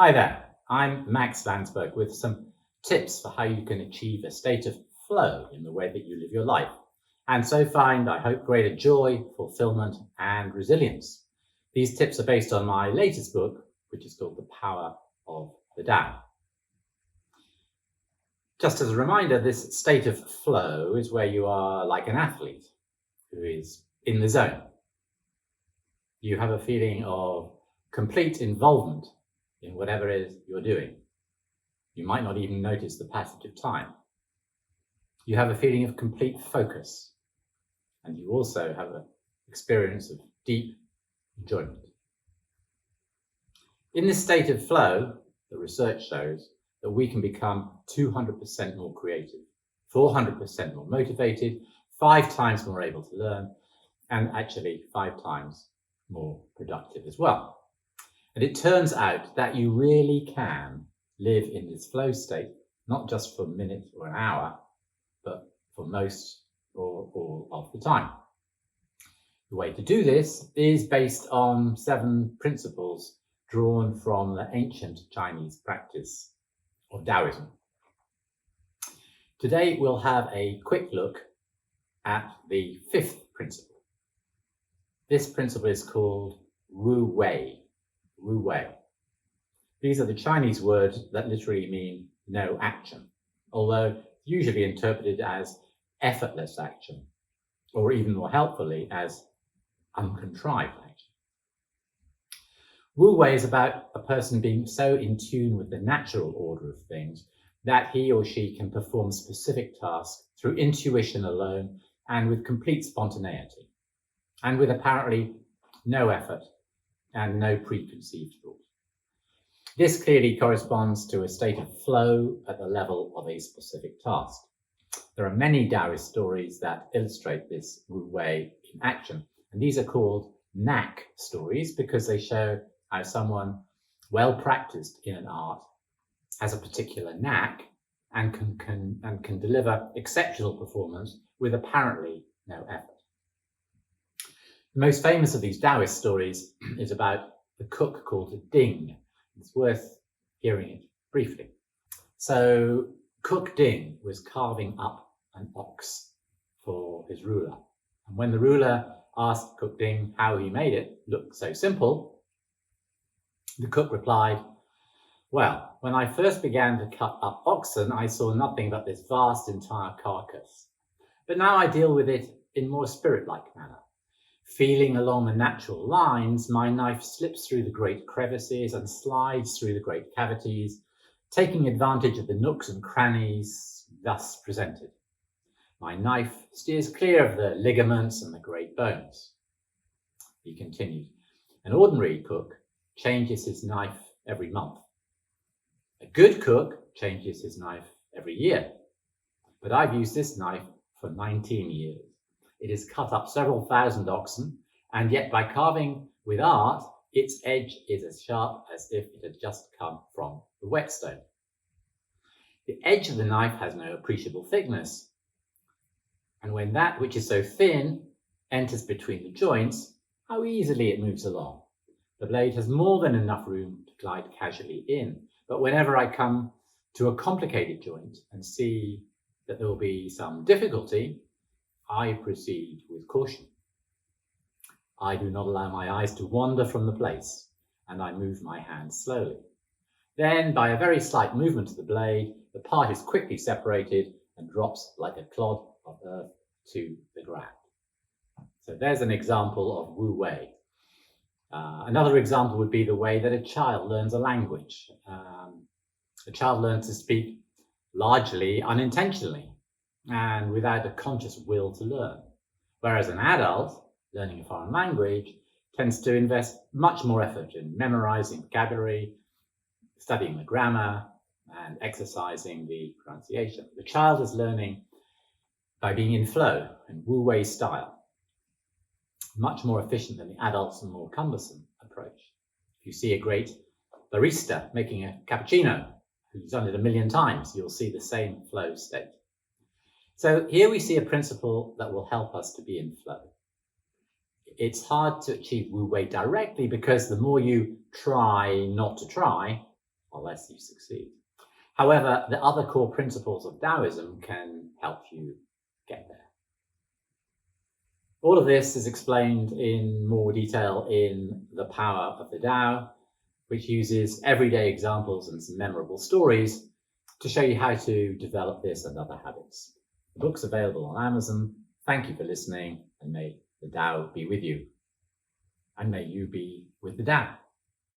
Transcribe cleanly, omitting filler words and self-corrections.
Hi there, I'm Max Landsberg with some tips for how you can achieve a state of flow in the way that you live your life, and so find, I hope, greater joy, fulfillment, and resilience. These tips are based on my latest book, which is called The Power of the Tao. Just as a reminder, this state of flow is where you are like an athlete who is in the zone. You have a feeling of complete involvement in whatever it is you're doing. You might not even notice the passage of time. You have a feeling of complete focus, and you also have an experience of deep enjoyment. In this state of flow, the research shows that we can become 200% more creative, 400% more motivated, 5 times more able to learn, and actually 5 times more productive as well. And it turns out that you really can live in this flow state, not just for a minute or an hour, but for most or all of the time. The way to do this is based on 7 principles drawn from the ancient Chinese practice of Taoism. Today we'll have a quick look at the 5th principle. This principle is called Wu Wei. Wu Wei. These are the Chinese words that literally mean no action, although usually interpreted as effortless action, or even more helpfully as uncontrived action. Wu Wei is about a person being so in tune with the natural order of things that he or she can perform specific tasks through intuition alone and with complete spontaneity, and with apparently no effort and no preconceived thought. This clearly corresponds to a state of flow at the level of a specific task. There are many Taoist stories that illustrate this Wu Wei in action, and these are called knack stories because they show how someone well practiced in an art has a particular knack and can deliver exceptional performance with apparently no effort. The most famous of these Taoist stories is about the cook called Ding. It's worth hearing it briefly. So Cook Ding was carving up an ox for his ruler. And when the ruler asked Cook Ding how he made it look so simple, the cook replied, "Well, when I first began to cut up oxen, I saw nothing but this vast entire carcass. But now I deal with it in more spirit-like manner. Feeling along the natural lines, my knife slips through the great crevices and slides through the great cavities, taking advantage of the nooks and crannies thus presented. My knife steers clear of the ligaments and the great bones." He continued, "An ordinary cook changes his knife every month. A good cook changes his knife every year. But I've used this knife for 19 years. It has cut up several thousand oxen, and yet by carving with art, its edge is as sharp as if it had just come from the whetstone. The edge of the knife has no appreciable thickness, and when that which is so thin enters between the joints, how easily it moves along. The blade has more than enough room to glide casually in, but whenever I come to a complicated joint and see that there will be some difficulty, I proceed with caution. I do not allow my eyes to wander from the place, and I move my hand slowly. Then, by a very slight movement of the blade, the part is quickly separated and drops like a clod of earth to the ground." So there's an example of Wu Wei. Another example would be the way that a child learns a language. A child learns to speak largely unintentionally and without a conscious will to learn, whereas an adult learning a foreign language tends to invest much more effort in memorizing vocabulary, studying the grammar, and exercising the pronunciation. The child is learning by being in flow and Wu Wei style, much more efficient than the adult's and more cumbersome approach. If you see a great barista making a cappuccino who's done it 1,000,000 times, you'll see the same flow state. So here we see a principle that will help us to be in flow. It's hard to achieve Wu Wei directly because the more you try not to try, unless you succeed. However, the other core principles of Taoism can help you get there. All of this is explained in more detail in The Power of the Tao, which uses everyday examples and some memorable stories to show you how to develop this and other habits. The book's available on Amazon. Thank you for listening, and may the Tao be with you. And may you be with the Tao.